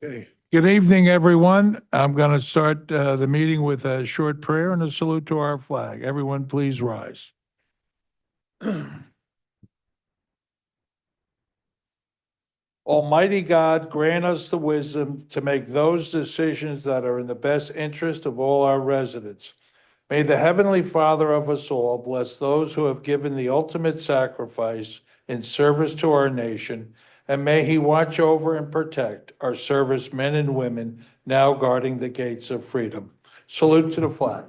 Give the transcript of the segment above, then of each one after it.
Okay. Good evening, everyone. I'm going to start the meeting with a short prayer and a salute to our flag. Everyone, please rise. Almighty God, grant us the wisdom to make those decisions that are in the best interest of all our residents. May the Heavenly Father of us all bless those who have given the ultimate sacrifice in service to our nation, and may He watch over and protect our servicemen and women now guarding the gates of freedom. Salute to the flag.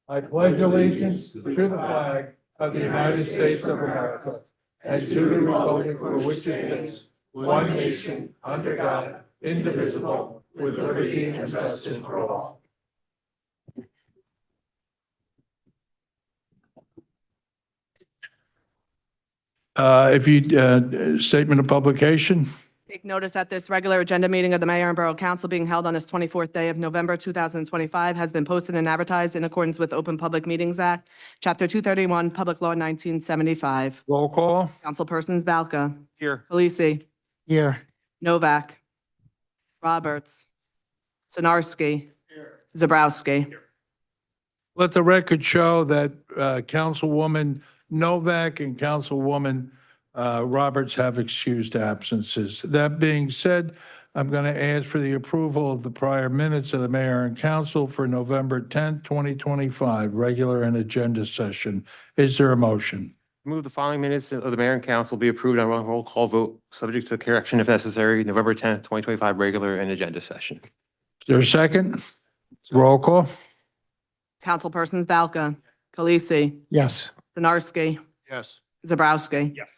I pledge allegiance to the flag of the United States of America and to the republic for which it stands, one nation, under God, indivisible, with liberty and justice for all. Statement of publication. Take notice that this regular agenda meeting of the Mayor and Borough Council being held on this 24th day of November, 2025 has been posted and advertised in accordance with Open Public Meetings Act, Chapter 231, Public Law 1975. Roll call. Councilpersons Balca. Here. Halisi. Here. Novak. Roberts. Sinarski. Zabrowski. Let the record show that Councilwoman Novak and Councilwoman Roberts have excused absences. That being said, I'm going to ask for the approval of the prior minutes of the Mayor and Council for November 10th, 2025, regular and agenda session. Is there a motion? Move the following minutes of the Mayor and Council be approved on roll call vote, subject to correction if necessary, November 10th, 2025, regular and agenda session. Is there a second? Roll call. Councilpersons Balca. Halisi. Yes. Sinarski. Yes. Zabrowski. Yes.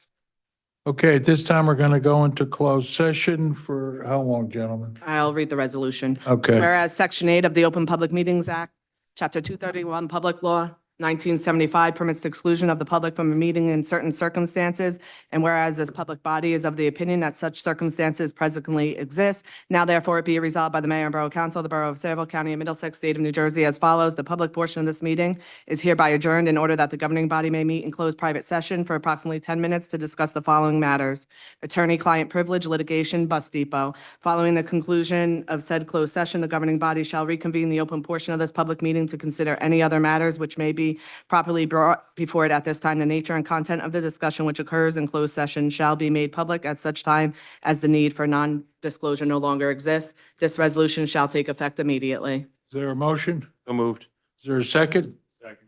Okay, at this time, we're going to go into closed session for how long, gentlemen? I'll read the resolution. Okay. Whereas Section 8 of the Open Public Meetings Act, Chapter 231, Public Law 1975 permits the exclusion of the public from a meeting in certain circumstances, and whereas this public body is of the opinion that such circumstances presently exist, now therefore it be resolved by the Mayor and Borough Council of the Borough of Saraville, County of Middlesex, State of New Jersey as follows. The public portion of this meeting is hereby adjourned in order that the governing body may meet in closed private session for approximately 10 minutes to discuss the following matters: attorney-client privilege, litigation, bus depot. Following the conclusion of said closed session, the governing body shall reconvene the open portion of this public meeting to consider any other matters which may be properly brought before it at this time. The nature and content of the discussion which occurs in closed session shall be made public at such time as the need for non-disclosure no longer exists. This resolution shall take effect immediately. Is there a motion? So moved. Is there a second? Second.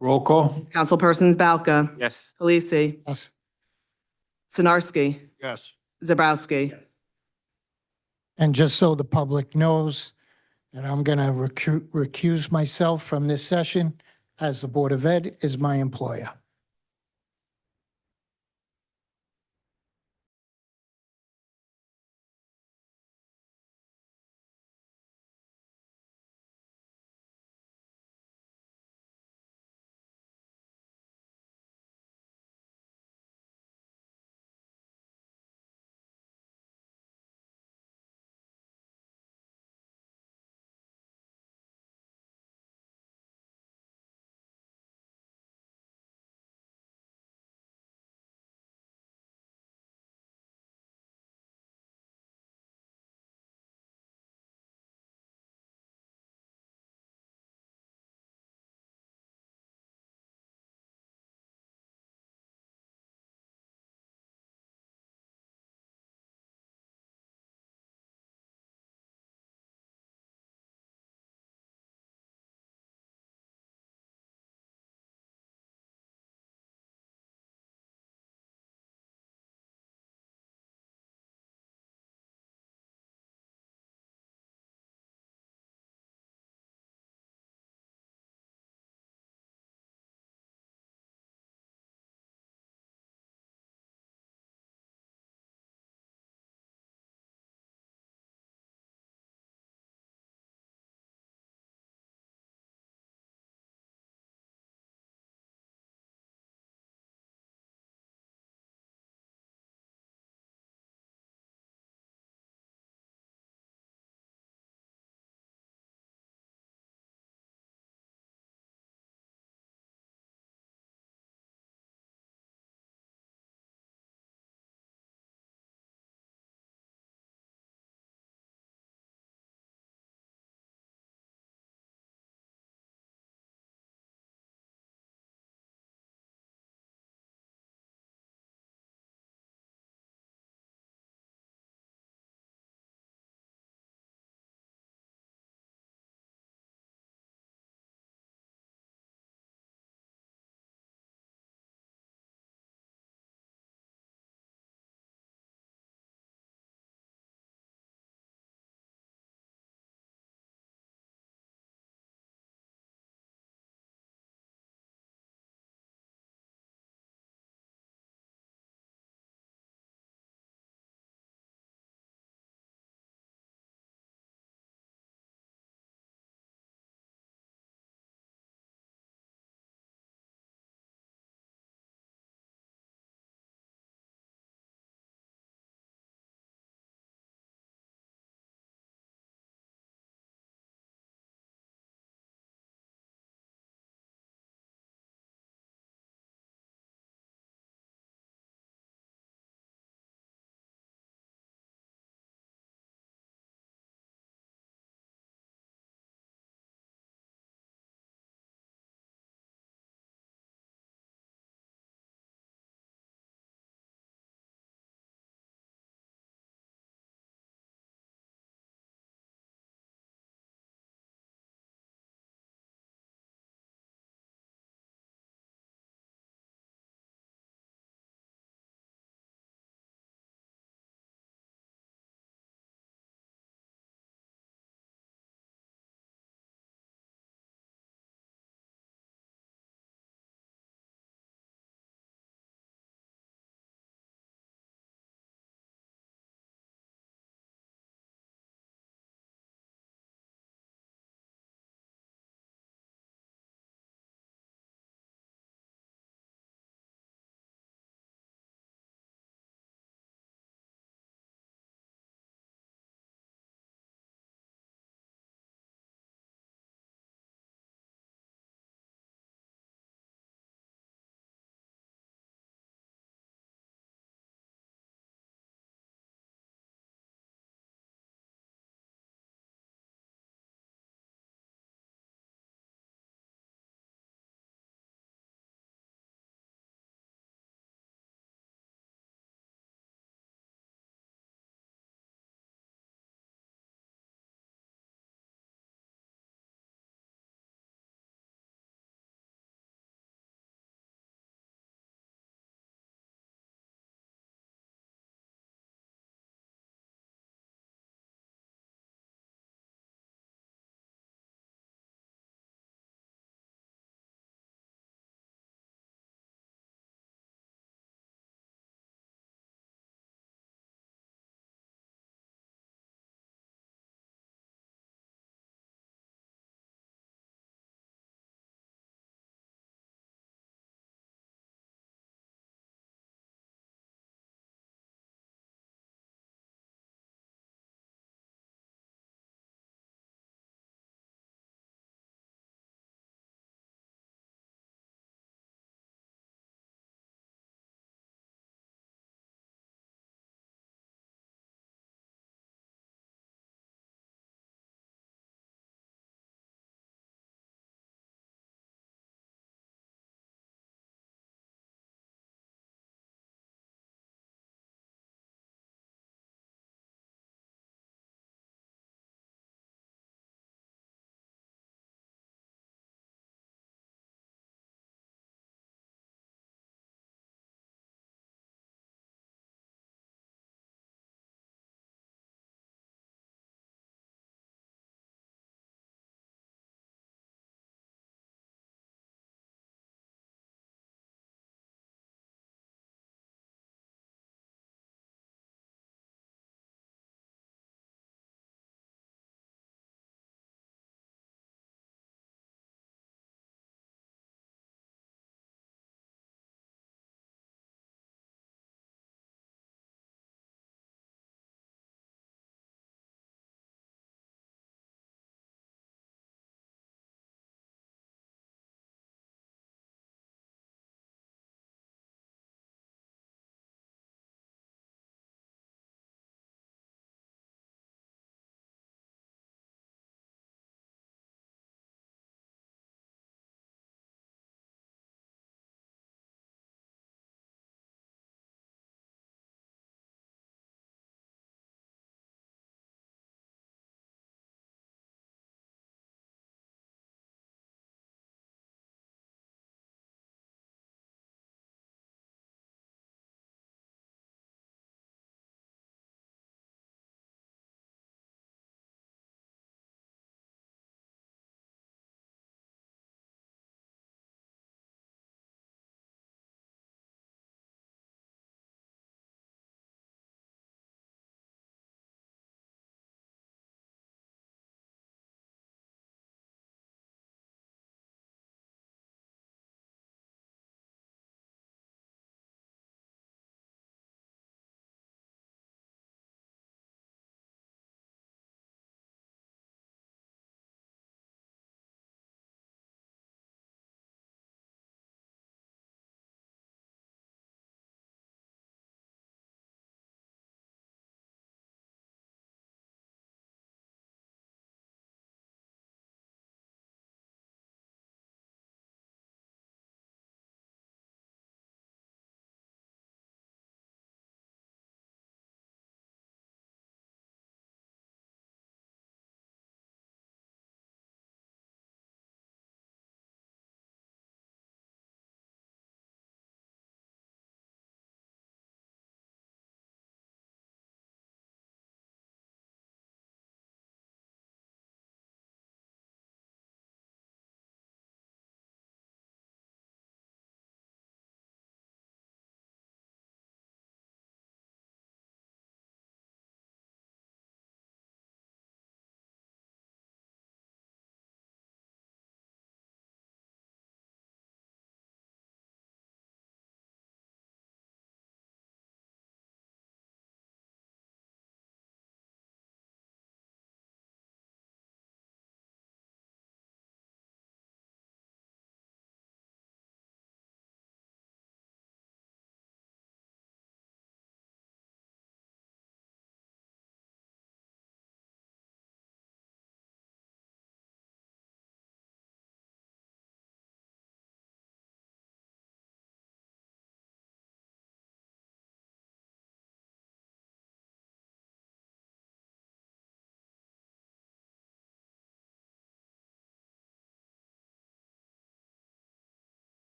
Roll call. Councilpersons Balca. Yes. Halisi. Yes. Sinarski. Yes. Zabrowski. And just so the public knows that I'm going to recuse myself from this session, as the Board of Ed is my employer.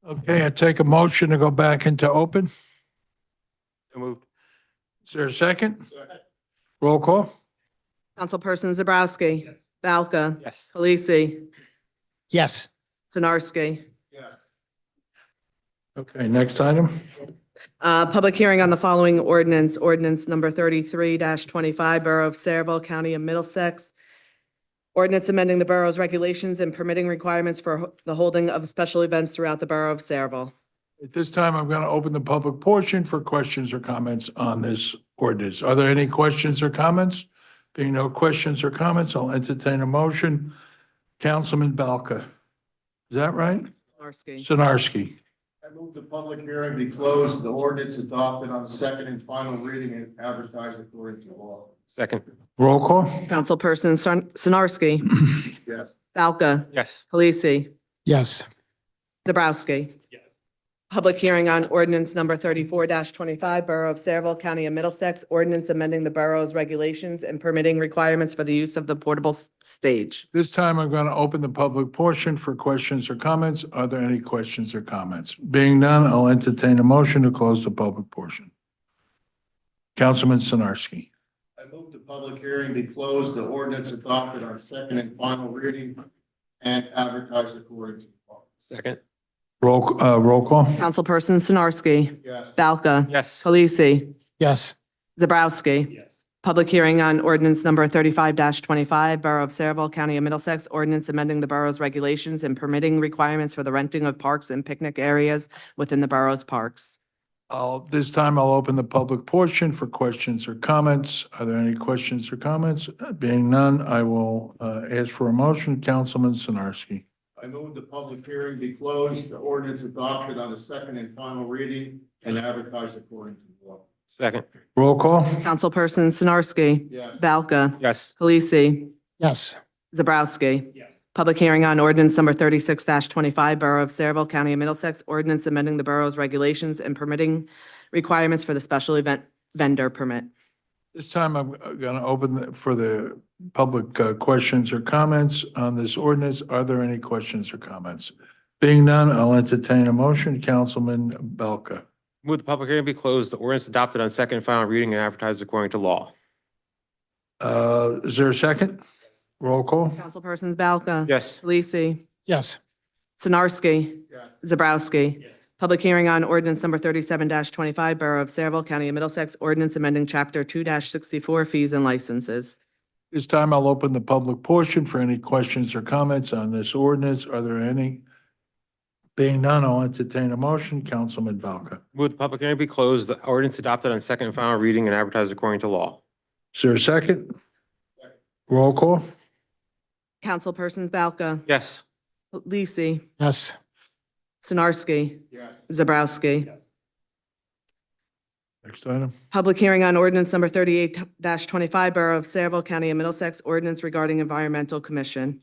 Okay, I take a motion to go back into open. So moved. Is there a second? Roll call? Councilperson Zabrowski. Balca. Yes. Polisi. Yes. Sinarski. Okay, next item. Public hearing on the following ordinance, ordinance number 33-25, Borough of Saraville, County of Middlesex. Ordinance amending the borough's regulations and permitting requirements for the holding of special events throughout the Borough of Saraville. At this time, I'm going to open the public portion for questions or comments on this ordinance. Are there any questions or comments? Being no questions or comments, I'll entertain a motion. Councilman Balka. Is that right? Sinarski. Sinarski. I move the public hearing be closed, the ordinance adopted on second and final reading and advertised according to law. Second. Roll call? Councilperson Sinarski. Yes. Balca. Yes. Polisi. Yes. Zabrowski. Public hearing on ordinance number 34-25, Borough of Saraville, County of Middlesex, ordinance amending the borough's regulations and permitting requirements for the use of the portable stage. This time, I'm going to open the public portion for questions or comments. Are there any questions or comments? Being none, I'll entertain a motion to close the public portion. Councilman Sinarski. I move the public hearing be closed, the ordinance adopted on second and final reading and advertised according to law. Second. Roll call? Councilperson Sinarski. Yes. Balca. Yes. Polisi. Yes. Zabrowski. Public hearing on ordinance number 35-25, Borough of Saraville, County of Middlesex, ordinance amending the borough's regulations and permitting requirements for the renting of parks and picnic areas within the borough's parks. This time I'll open the public portion for questions or comments. Are there any questions or comments? Being none, I will ask for a motion. Councilman Sinarski. I move the public hearing be closed, the ordinance adopted on the second and final reading and advertised according to law. Second. Roll call? Councilperson Sinarski. Yes. Balca. Yes. Polisi. Yes. Zabrowski. Public hearing on ordinance number 36-25, Borough of Saraville, County of Middlesex, ordinance amending the borough's regulations and permitting requirements for the special event vendor permit. This time I'm going to open for the public questions or comments on this ordinance. Are there any questions or comments? Being none, I'll entertain a motion. Councilman Belka. Move the public hearing be closed, the ordinance adopted on second and final reading and advertised according to law. Is there a second? Roll call? Councilpersons Balca. Yes. Polisi. Yes. Sinarski. Yes. Zabrowski. Public hearing on ordinance number 37-25, Borough of Saraville, County of Middlesex, ordinance amending Chapter 2-64, fees and licenses. This time I'll open the public portion for any questions or comments on this ordinance. Are there any? Being none, I'll entertain a motion. Councilman Belka. Move the public hearing be closed, the ordinance adopted on second and final reading and advertised according to law. Is there a second? Roll call? Councilpersons Balca. Yes. Polisi. Yes. Sinarski. Yes. Zabrowski. Next item. Public hearing on ordinance number 38-25, Borough of Saraville, County of Middlesex, ordinance regarding environmental commission.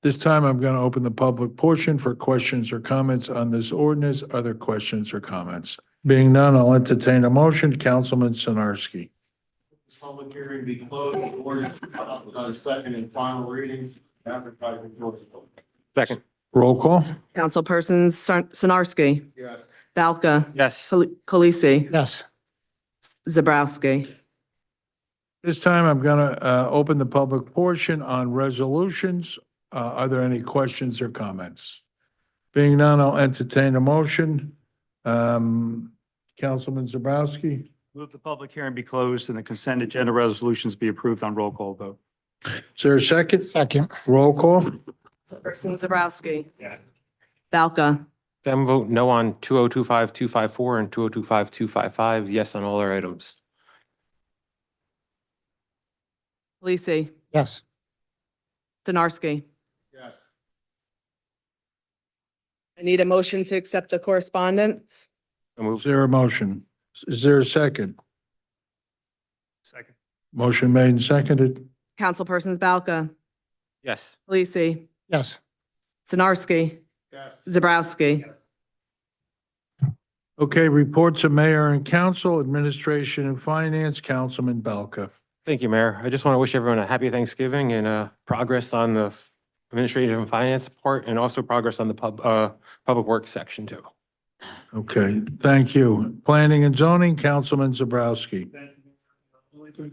This time I'm going to open the public portion for questions or comments on this ordinance. Are there questions or comments? Being none, I'll entertain a motion. Councilman Sinarski. Public hearing be closed, the ordinance adopted on the second and final reading, advertised according to law. Second. Roll call? Councilpersons Sinarski. Yes. Balca. Yes. Polisi. Yes. Zabrowski. This time I'm going to open the public portion on resolutions. Are there any questions or comments? Being none, I'll entertain a motion. Councilman Zabrowski. Move the public hearing be closed and the consent agenda resolutions be approved on roll call vote. Is there a second? Second. Roll call? Councilperson Zabrowski. Balca. Then vote no on 2025-254 and 2025-255, yes on all our items. Polisi. Yes. Sinarski. Yes. I need a motion to accept the correspondence. So Is moved. there a motion? Is there a second? Second. Motion made and seconded. Councilpersons Balca. Yes. Polisi. Yes. Sinarski. Yes. Zabrowski. Okay, reports of mayor and council, administration and finance, Councilman Belka. Thank you, Mayor. I just want to wish everyone a happy Thanksgiving and progress on the administrative and finance part and also progress on the public works section too. Okay, thank you. Planning and zoning, Councilman Zabrowski. Only thing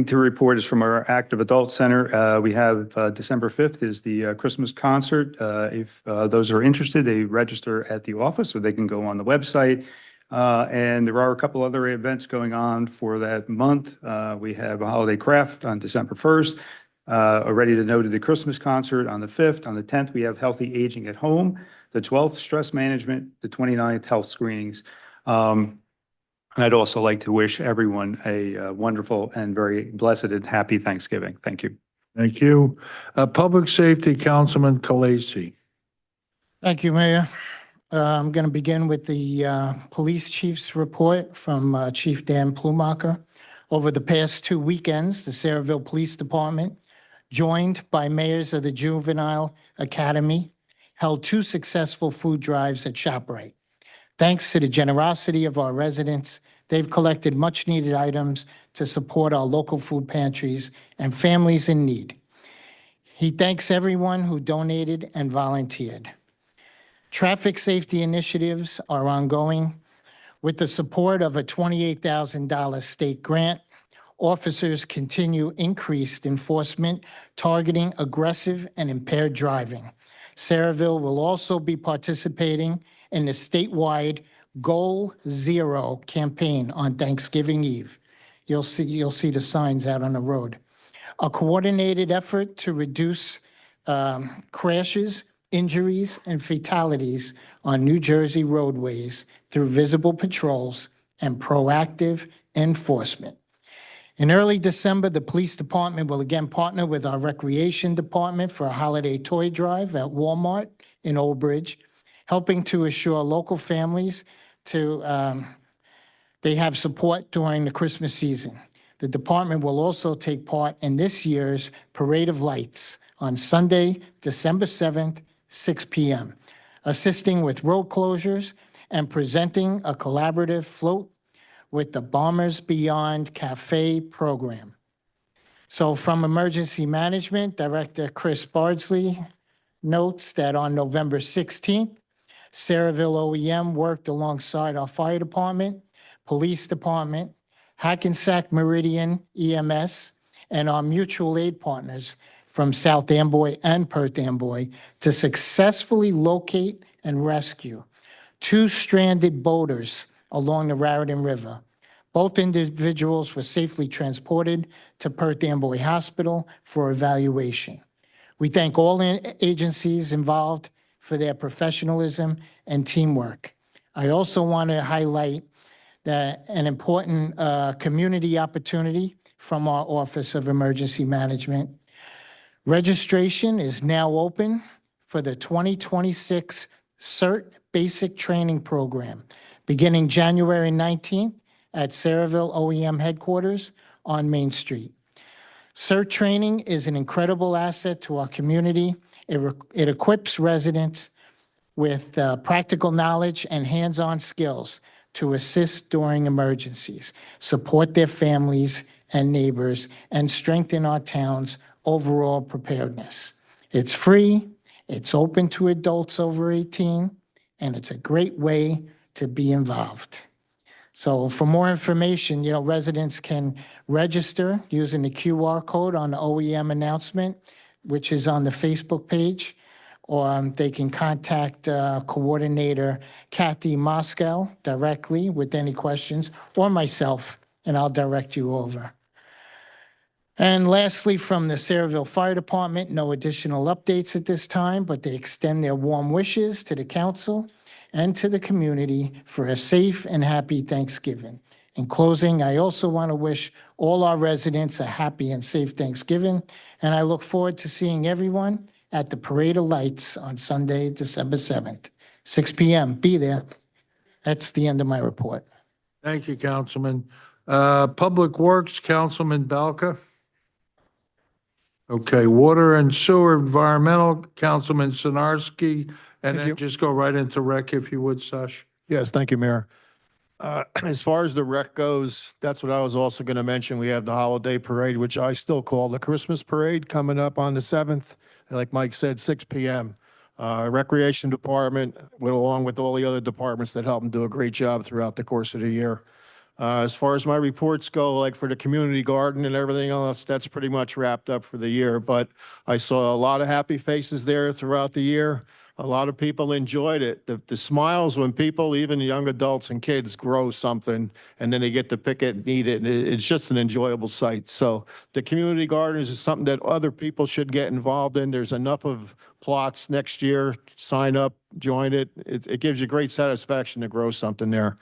to report is from our Active Adult Center. We have December 5th is the Christmas concert. If those are interested, they register at the office or they can go on the website. And there are a couple other events going on for that month. We have a holiday craft on December 1st. Already denoted the Christmas concert on the 5th. On the 10th, we have Healthy Aging at Home. The 12th, Stress Management. The 29th, Health Screenings. And I'd also like to wish everyone a wonderful and very blessed and happy Thanksgiving. Thank you. Thank you. Public safety, Councilman Kalasi. Thank you, Mayor. I'm going to begin with the police chief's report from Chief Dan Plumacher. Over the past 2 weekends, the Saraville Police Department, joined by mayors of the Juvenile Academy, held 2 successful food drives at ShopRite. Thanks to the generosity of our residents, they've collected much-needed items to support our local food pantries and families in need. He thanks everyone who donated and volunteered. Traffic safety initiatives are ongoing. With the support of a $28,000 state grant, officers continue increased enforcement targeting aggressive and impaired driving. Saraville will also be participating in the statewide Goal Zero campaign on Thanksgiving Eve. You'll see the signs out on the road. A coordinated effort to reduce crashes, injuries, and fatalities on New Jersey roadways through visible patrols and proactive enforcement. In early December, the police department will again partner with our recreation department for a holiday toy drive at Walmart in Old Bridge, helping to assure local families they have support during the Christmas season. The department will also take part in this year's Parade of Lights on Sunday, December 7th, 6 p.m., assisting with road closures and presenting a collaborative float with the Bombers Beyond Cafe program. So from Emergency Management, Director Chris Bardsley notes that on November 16th, Saraville OEM worked alongside our fire department, police department, Hackensack Meridian EMS, and our mutual aid partners from South Amboy and Perth Amboy to successfully locate and rescue 2 stranded boaters along the Raritan River. Both individuals were safely transported to Perth Amboy Hospital for evaluation. We thank all agencies involved for their professionalism and teamwork. I also want to highlight that an important community opportunity from our Office of Emergency Management. Registration is now open for the 2026 CERT Basic Training Program, beginning January 19th at Saraville OEM headquarters on Main Street. CERT training is an incredible asset to our community. It equips residents with practical knowledge and hands-on skills to assist during emergencies, support their families and neighbors, and strengthen our town's overall preparedness. It's free, it's open to adults over 18, and it's a great way to be involved. So for more information, residents can register using the QR code on the OEM announcement, which is on the Facebook page, or they can contact Coordinator Kathy Moscow directly with any questions, or myself, and I'll direct you over. And lastly, from the Saraville Fire Department, no additional updates at this time, but they extend their warm wishes to the council and to the community for a safe and happy Thanksgiving. In closing, I also want to wish all our residents a happy and safe Thanksgiving, and I look forward to seeing everyone at the Parade of Lights on Sunday, December 7th, 6 p.m. Be there. That's the end of my report. Thank you, Councilman. Public Works, Councilman Balka. Okay, Water and Sewer Environmental, Councilman Sinarski, and then just go right into rec if you would, Sash. Yes, thank you, Mayor. As far as the rec goes, that's what I was also going to mention. We have the holiday parade, which I still call the Christmas parade, coming up on the 7th. Like Mike said, 6 p.m. Recreation Department, along with all the other departments that help them do a great job throughout the course of the year. As far as my reports go, like for the community garden and everything else, that's pretty much wrapped up for the year. But I saw a lot of happy faces there throughout the year. A lot of people enjoyed it. The smiles when people, even young adults and kids, grow something and then they get to pick it and eat it. And it's just an enjoyable sight. So the community gardens is something that other people should get involved in. There's enough of plots next year. Sign up, join it. It gives you great satisfaction to grow something there.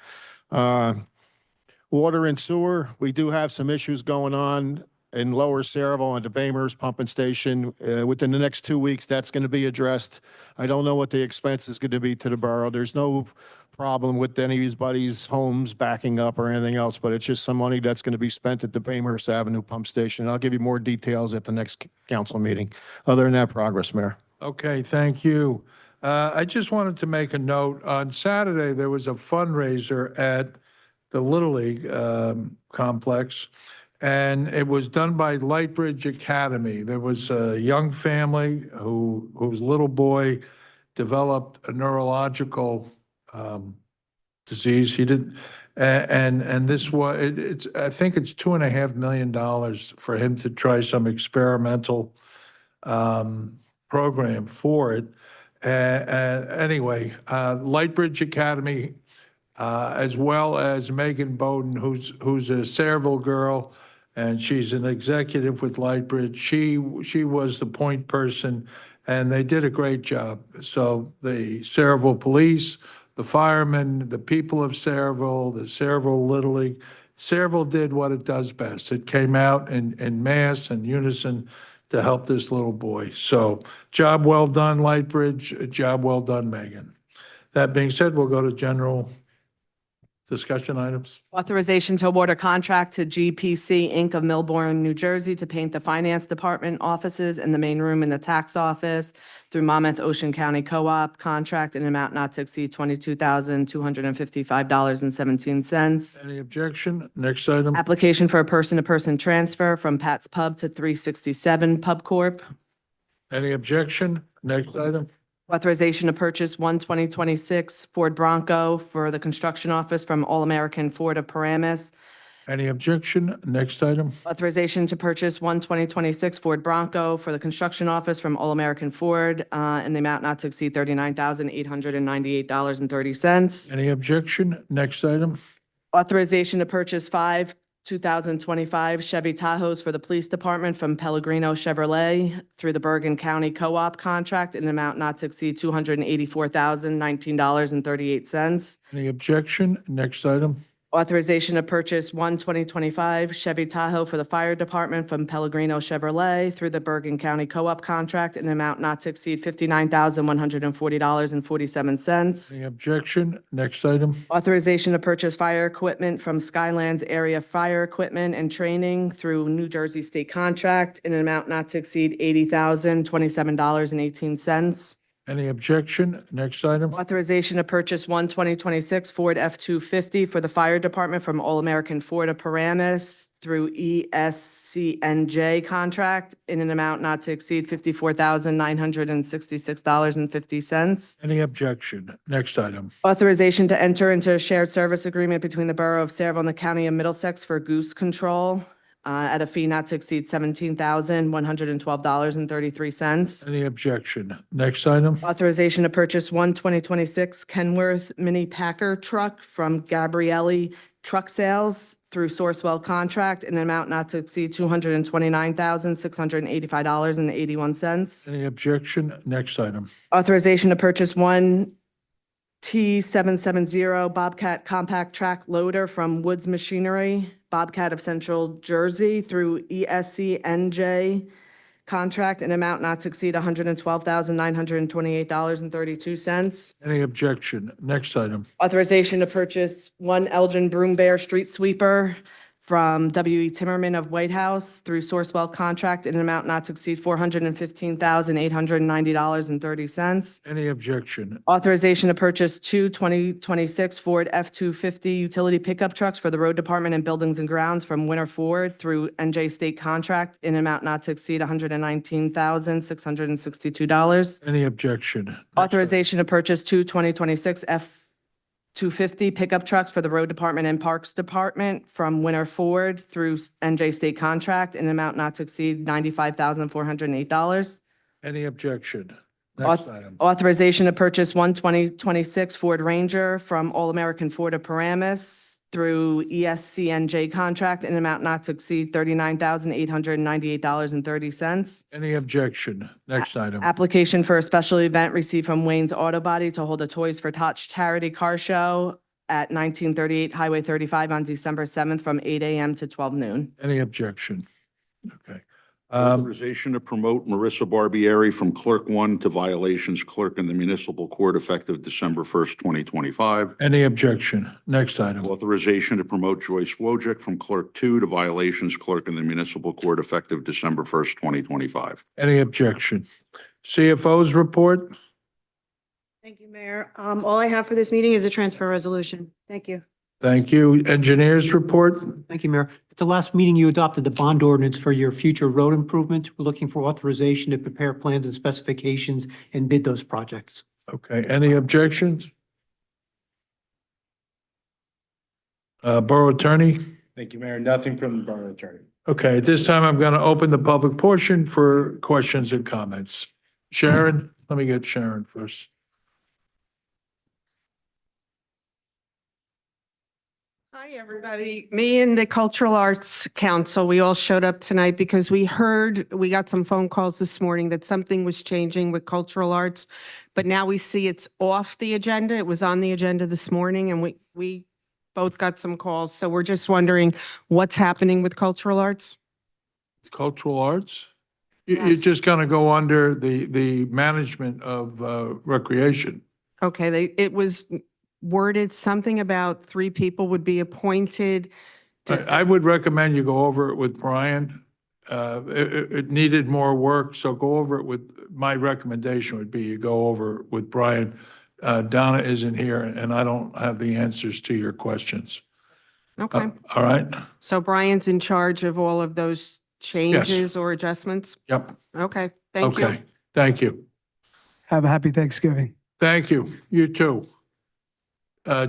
Water and sewer, we do have some issues going on in Lower Saraville and the Baymers pumping station. Within the next 2 weeks, that's going to be addressed. I don't know what the expense is going to be to the borough. There's no problem with anybody's homes backing up or anything else, but it's just some money that's going to be spent at the Baymers Avenue pump station. I'll give you more details at the next council meeting. Other than that, progress, Mayor. Okay, thank you. I just wanted to make a note. On Saturday, there was a fundraiser at the Little League complex, and it was done by Lightbridge Academy. There was a young family whose little boy developed a neurological disease. He didn't, and this was, it's, I think it's $2.5 million for him to try some experimental program for it. Anyway, Lightbridge Academy, as well as Megan Bowden, who's a Saraville girl, and she's an executive with Lightbridge. She was the point person, and they did a great job. So the Saraville Police, the firemen, the people of Saraville, the Saraville Little League, Saraville did what it does best. It came out in mass and unison to help this little boy. So job well done, Lightbridge. Job well done, Megan. That being said, we'll go to general discussion items. Authorization to award a contract to GPC Inc. of Millbourne, New Jersey to paint the Finance Department offices and the main room in the tax office through Monmouth Ocean County Co-op contract in an amount not to exceed $22,255.17. Any objection? Next item. Application for a person-to-person transfer from Pat's Pub to 367 Pub Corp. Any objection? Next item. Authorization to purchase one 2026 Ford Bronco for the construction office from All American Ford of Paramus. Any objection? Next item. Authorization to purchase one 2026 Ford Bronco for the construction office from All American Ford in the amount not to exceed $39,898.30. Any objection? Next item. Authorization to purchase five 2025 Chevy Tahoes for the police department from Pellegrino Chevrolet through the Bergen County Co-op contract in an amount not to exceed $284,019.38. Any objection? Next item. Authorization to purchase one 2025 Chevy Tahoe for the fire department from Pellegrino Chevrolet through the Bergen County Co-op contract in an amount not to exceed $59,140.47. Any objection? Next item. Authorization to purchase fire equipment from Skylands Area Fire Equipment and Training through New Jersey State contract in an amount not to exceed $80,027.18. Any objection? Next item. Authorization to purchase one 2026 Ford F-250 for the fire department from All American Ford of Paramus through ESCNJ contract in an amount not to exceed $54,966.50. Any objection? Next item. Authorization to enter into a shared service agreement between the Borough of Saraville and the County of Middlesex for goose control at a fee not to exceed $17,112.33. Any objection? Next item. Authorization to purchase one 2026 Kenworth Mini Packer truck from Gabrielli Truck Sales through Sourcewell contract in an amount not to exceed $229,685.81. Any objection? Next item. Authorization to purchase one T770 Bobcat compact track loader from Woods Machinery, Bobcat of Central Jersey through ESCNJ contract in amount not to exceed $112,928.32. Any objection? Next item. Authorization to purchase one Elgin Broom Bear street sweeper from W.E. Timmerman of White House through Sourcewell contract in an amount not to exceed $415,890.30. Any objection? Authorization to purchase two 2026 Ford F-250 utility pickup trucks for the road department and buildings and grounds from Winter Ford through NJ State contract in an amount not to exceed $119,662. Any objection? Next Authorization to purchase two 2026 F-250 pickup trucks for the road department and parks department from Winter Ford through NJ State contract in an amount not to exceed $95,408. Any objection? Next item. Authorization to purchase one 2026 Ford Ranger from All American Ford of Paramus through ESCNJ contract in an amount not to exceed $39,898.30. Any objection? Next item. Application for a special event received from Wayne's Auto Body to hold a Toys for Tots charity car show at 1938 Highway 35 on December 7th from 8 a.m. to 12 noon. Any objection? Okay. Authorization to promote Marissa Barbieri from Clerk 1 to Violations Clerk in the Municipal Court effective December 1st, 2025. Any objection? Next item. Authorization to promote Joyce Wojcik from Clerk 2 to Violations Clerk in the Municipal Court effective December 1st, 2025. Any objection? CFO's report? Thank you, Mayor. All I have for this meeting is a transfer resolution. Thank you. Thank you. Engineers report? Thank you, Mayor. At the last meeting, you adopted the bond ordinance for your future road improvement. We're looking for authorization to prepare plans and specifications and bid those projects. Okay. Any objections? Borough Attorney? Thank you, Mayor. Nothing from the Borough Attorney. Okay, at this time, I'm going to open the public portion for questions and comments. Sharon, let me get Sharon first. Hi, everybody. Me and the Cultural Arts Council, we all showed up tonight because we got some phone calls this morning that something was changing with cultural arts, but now we see it's off the agenda. It was on the agenda this morning and we both got some calls. So we're just wondering what's happening with cultural arts? Cultural arts? You're Yes. just going to go under the management of recreation. Okay, it was worded something about 3 people would be appointed. Does I that- would recommend you go over it with Brian. It needed more work, so go over it with, my recommendation would be you go over it with Brian. Donna isn't here and I don't have the answers to your questions. Okay, All right? so Brian's in charge of all of those changes or adjustments? Yep. Okay, thank you. Okay. Thank you. Have a happy Thanksgiving. Thank you. You too.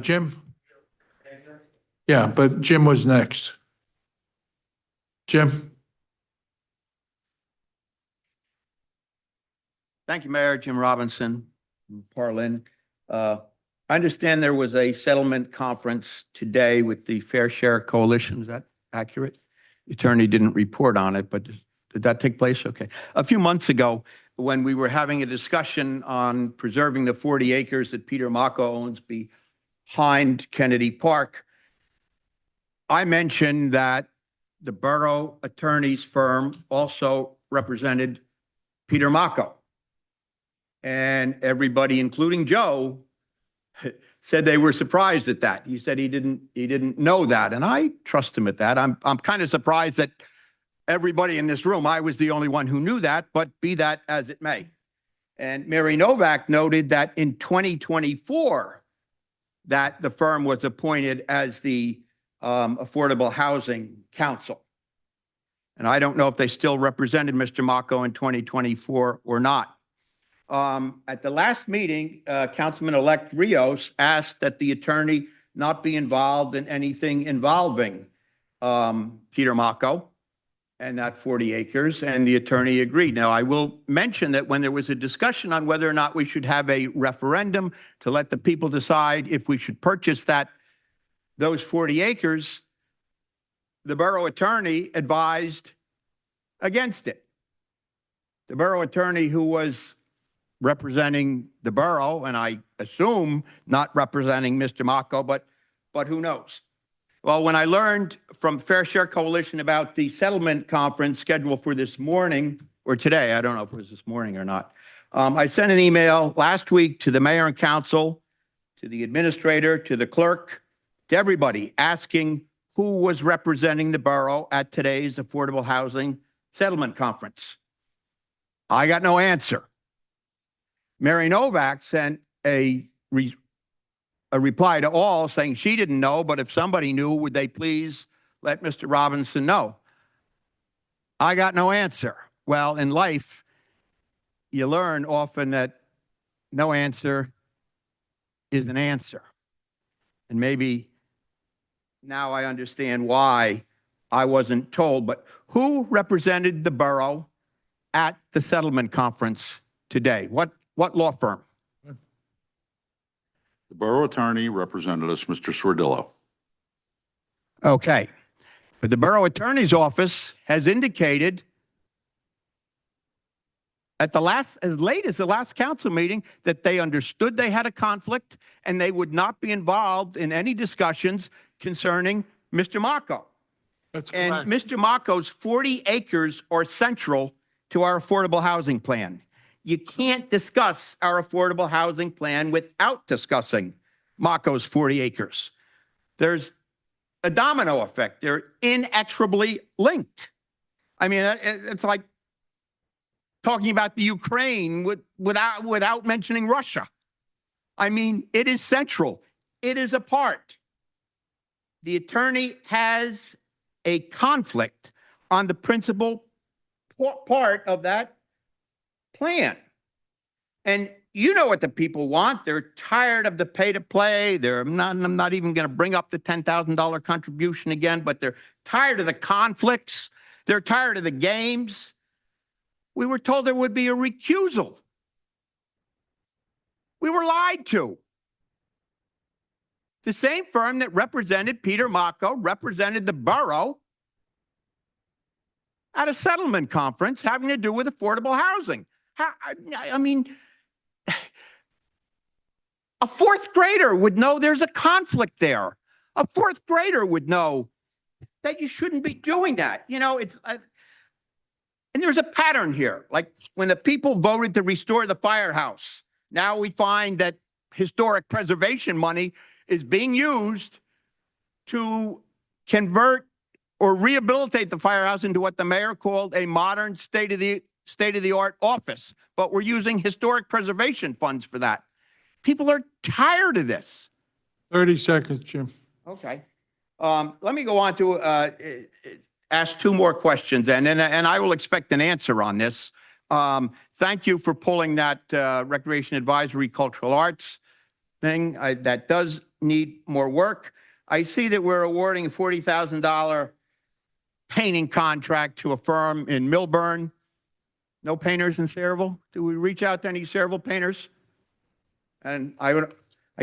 Jim? Yeah, but Jim was next. Jim? Thank you, Mayor. Jim Robinson, Parlin. I understand there was a settlement conference today with the Fair Share Coalition. Is that accurate? The attorney didn't report on it, but did that take place? Okay. A few months ago, when we were having a discussion on preserving the 40 acres that Peter Mocco owns behind Kennedy Park, I mentioned that the borough attorney's firm also represented Peter Mocco. And everybody, including Joe, said they were surprised at that. He said he didn't know that, and I trust him at that. I'm kind of surprised that everybody in this room, I was the only one who knew that, but be that as it may. And Mary Novak noted that in 2024, that the firm was appointed as the Affordable Housing Council. And I don't know if they still represented Mr. Mocco in 2024 or not. At the last meeting, Councilman-elect Rios asked that the attorney not be involved in anything involving Peter Mocco and that 40 acres, and the attorney agreed. Now, I will mention that when there was a discussion on whether or not we should have a referendum to let the people decide if we should purchase those 40 acres, the borough attorney advised against it. The borough attorney, who was representing the borough, and I assume not representing Mr. Mocco, but who knows? Well, when I learned from Fair Share Coalition about the settlement conference scheduled for this morning, or today, I don't know if it was this morning or not, I sent an email last week to the mayor and council, to the administrator, to the clerk, to everybody, asking who was representing the borough at today's Affordable Housing Settlement Conference? I got no answer. Mary Novak sent a reply to all saying she didn't know, but if somebody knew, would they please let Mr. Robinson know? I got no answer. Well, in life, you learn often that no answer is an answer. And maybe now I understand why I wasn't told, but who represented the borough at the settlement conference today? What law firm? The borough attorney represented us, Mr. Sordillo. Okay. But the borough attorney's office has indicated at as late as the last council meeting that they understood they had a conflict and they would not be involved in any discussions concerning Mr. Mako. That's And correct. Mr. Mako's 40 acres are central to our affordable housing plan. You can't discuss our affordable housing plan without discussing Mako's 40 acres. There's a domino effect. They're inexorably linked. I mean, it's like talking about the Ukraine without mentioning Russia. I mean, it is central. It is a part. The attorney has a conflict on the principal part of that plan. And you know what the people want. They're tired of the pay to play. I'm not even going to bring up the $10,000 contribution again, but they're tired of the conflicts. They're tired of the games. We were told there would be a recusal. We were lied to. The same firm that represented Peter Mako represented the borough at a settlement conference having to do with affordable housing. I mean, a fourth grader would know there's a conflict there. A fourth grader would know that you shouldn't be doing that. You know, and there's a pattern here. Like when the people voted to restore the firehouse, now we find that historic preservation money is being used to convert or rehabilitate the firehouse into what the mayor called a modern state-of-the-art office. But we're using historic preservation funds for that. People are tired of this. 30 seconds, Jim. Okay. Let me go on to ask two more questions, and I will expect an answer on this. Thank you for pulling that Recreation Advisory Cultural Arts thing. That does need more work. I see that we're awarding a $40,000 painting contract to a firm in Millburn. No painters in Sayreville? Do we reach out to any Sayreville painters? And I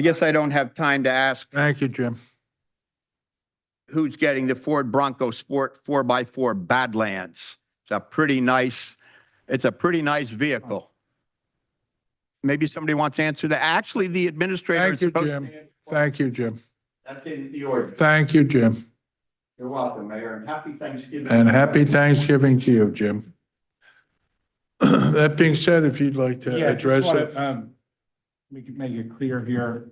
guess I don't have time to ask Thank you, Jim. who's getting the Ford Bronco Sport 4x4 Badlands. It's a pretty nice vehicle. Maybe somebody wants to answer that. Actually, the administrator Thank is you, supposed to Jim. answer. Thank you, Jim. That's in the order. Thank you, Jim. You're welcome, Mayor, and happy Thanksgiving. And happy Thanksgiving to you, Jim. That being said, if you'd like to Yeah, address just it. wanna, we can make it clear here.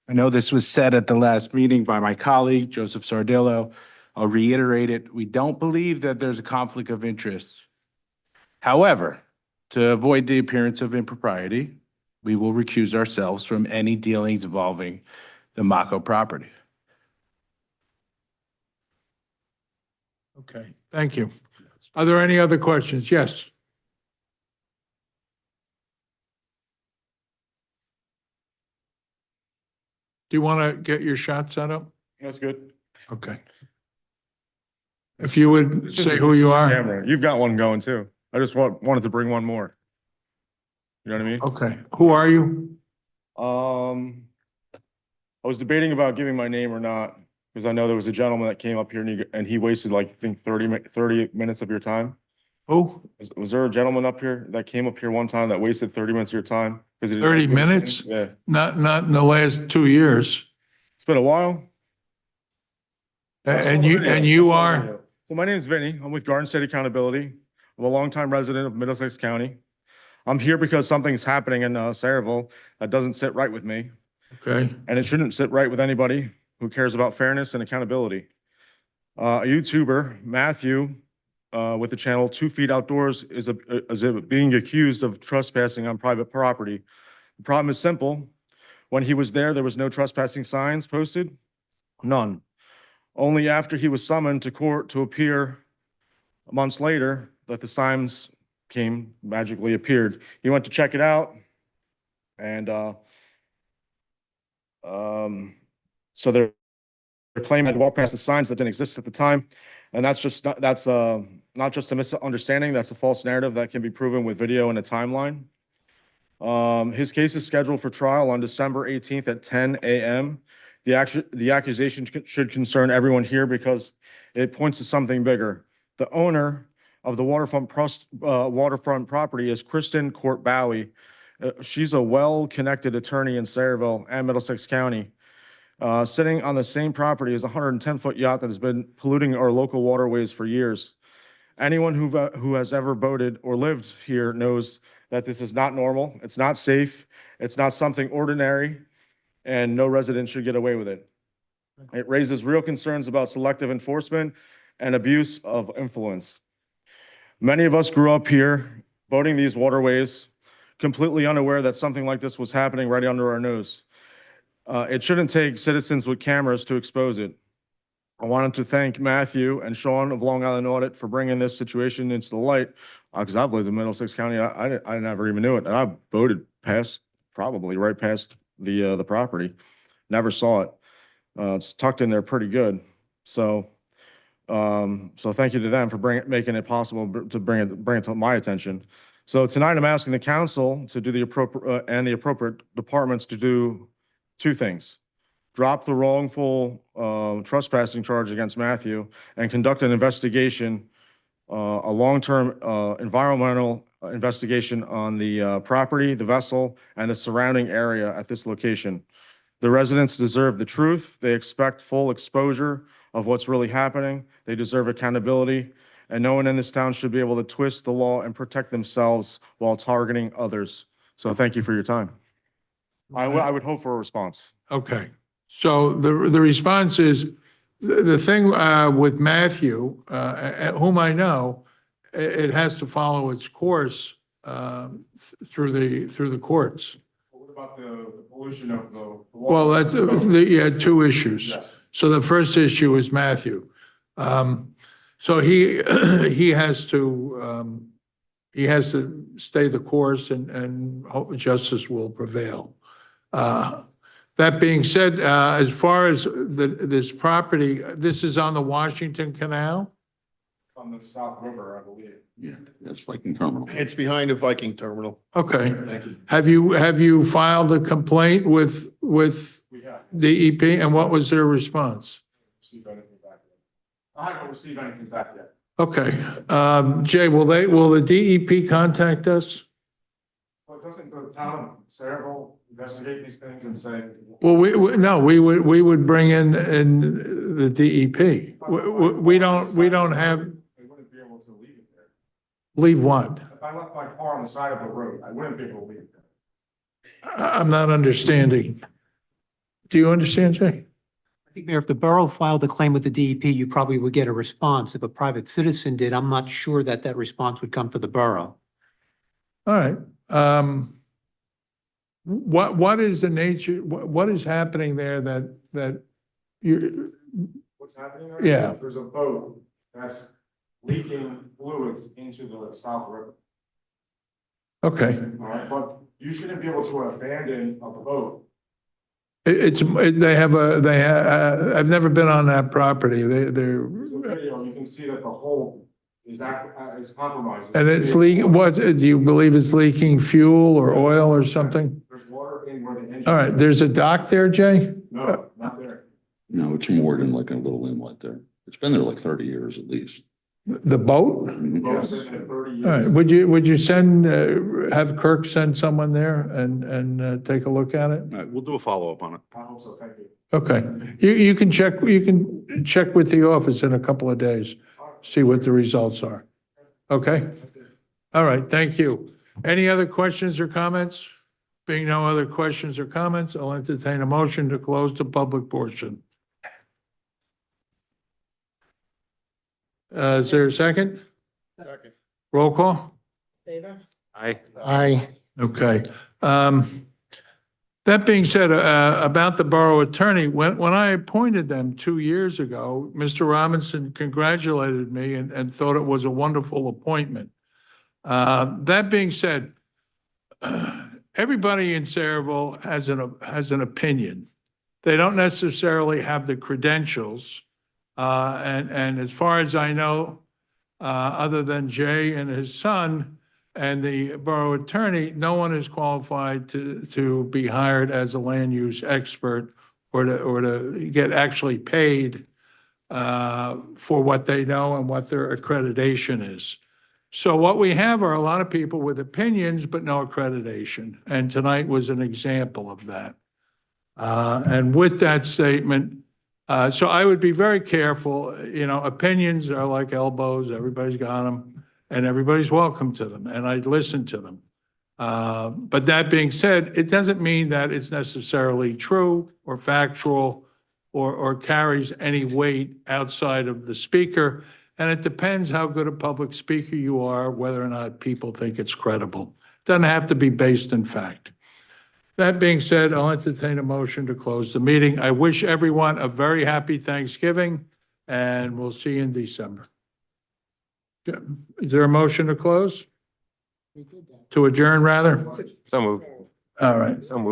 I know this was said at the last meeting by my colleague, Joseph Sardillo. I'll reiterate it. We don't believe that there's a conflict of interest. However, to avoid the appearance of impropriety, we will recuse ourselves from any dealings involving the Mako property. Okay, thank you. Are there any other questions? Yes. Do you want to get your shot set up? That's good. Okay. If you would say who you are. Camera. You've got one going too. I just wanted to bring one more. You know what I mean? Okay, who are you? I was debating about giving my name or not, because I know there was a gentleman that came up here and he wasted like, I think 30 minutes of your time. Who? Was there a gentleman up here that came up here one time that wasted 30 minutes of your time? 30 minutes? Yeah. Not in the last 2 years. It's been a while. And you are? So my name is Vinny. I'm with Garden State Accountability. I'm a longtime resident of Middlesex County. I'm here because something's happening in Sayreville that doesn't sit right with me. Okay, And it shouldn't sit right with anybody who cares about fairness and accountability. A YouTuber, Matthew, with the channel 2 Feet Outdoors is being accused of trespassing on private property. The problem is simple. When he was there was no trespassing signs posted? None. Only after he was summoned to court to appear months later that the signs magically appeared. He went to check it out, and so they're claiming I'd walk past the signs that didn't exist at the time, and that's not just a misunderstanding. That's a false narrative that can be proven with video and a timeline. His case is scheduled for trial on December 18th at 10 a.m. The accusation should concern everyone here because it points to something bigger. The owner of the waterfront property is Kristen Court Bowie. She's a well-connected attorney in Sayreville and Middlesex County. Sitting on the same property is a 110-foot yacht that has been polluting our local waterways for years. Anyone who has ever boated or lived here knows that this is not normal, it's not safe, it's not something ordinary, and no resident should get away with it. It raises real concerns about selective enforcement and abuse of influence. Many of us grew up here, boating these waterways, completely unaware that something like this was happening right under our nose. It shouldn't take citizens with cameras to expose it. I wanted to thank Matthew and Sean of Long Island Audit for bringing this situation into the light, because I've lived in Middlesex County. I never even knew it, and I boated probably right past the property. Never saw it. It's tucked in there pretty good. So thank you to them for making it possible to bring it to my attention. So tonight I'm asking the council to do the appropriate departments to do two things: drop the wrongful trespassing charge against Matthew and conduct an investigation, a long-term environmental investigation on the property, the vessel, and the surrounding area at this location. The residents deserve the truth. They expect full exposure of what's really happening. They deserve accountability, and no one in this town should be able to twist the law and protect themselves while targeting others. So thank you for your time. I would hope for a response. Okay, so the response is, the thing with Matthew, whom I know, it has to follow its course through the courts. What about the pollution of the? Well, you had two issues. Yes. So the first issue is Matthew. So he has to stay the course, and hope justice will prevail. That being said, as far as this property, this is on the Washington Canal? On the South River, I believe. Yeah, that's Viking Terminal. It's behind the Viking terminal. Okay. Thank you. Have you filed a complaint with We have DEP, and what was their response? received anything back yet. I haven't received anything back yet. Okay. Jay, will the DEP contact us? Well, doesn't the town of Sayreville investigate these things and say? Well, we would bring in the DEP. We don't have, I wouldn't be able to leave it there. leave what? If I left my car on the side of the road, I wouldn't be able to leave it there. I'm not understanding. Do you understand, Jay? I think, Mayor, if the borough filed a claim with the DEP, you probably would get a response. If a private citizen did, I'm not sure that response would come to the borough. All right. What is the nature, what is happening there that you, What's happening right Yeah. now? There's a boat that's leaking fluids into the South River. okay. All right, but you shouldn't be able to abandon a boat. I've never been on that property. They're, There's a video, you can see that the hole is compromised. and it's leaking, do you believe it's leaking fuel or oil or something? There's water in where the engine. All right, there's a dock there, Jay? No, not there. No, it's more than like a little inlet there. It's been there like 30 years at least. The boat? Boat's been there 30 All right, years. would you send, have Kirk send someone there and take a look at it? All right, we'll do a follow-up on it. I hope so, thank you. Okay, you can check with the office in a couple of days, see what the results are. Okay? All right, thank you. Any other questions or comments? Being no other questions or comments, I'll entertain a motion to close the public portion. Is there a second? Second. Roll call? Aye. Aye. Okay. That being said, about the borough attorney, when I appointed them 2 years ago, Mr. Robinson congratulated me and thought it was a wonderful appointment. That being said, everybody in Sayreville has an opinion. They don't necessarily have the credentials. And as far as I know, other than Jay and his son and the borough attorney, no one is qualified to be hired as a land use expert or to get actually paid for what they know and what their accreditation is. So what we have are a lot of people with opinions, but no accreditation. And tonight was an example of that. And with that statement, so I would be very careful, opinions are like elbows, everybody's got them, and everybody's welcome to them, and I'd listen to them. But that being said, it doesn't mean that it's necessarily true or factual or carries any weight outside of the speaker. And it depends how good a public speaker you are, whether or not people think it's credible. Doesn't have to be based in fact. That being said, I'll entertain a motion to close the meeting. I wish everyone a very happy Thanksgiving, and we'll see you in December. Is there a motion to close? To adjourn, rather? So moved. All right. So moved.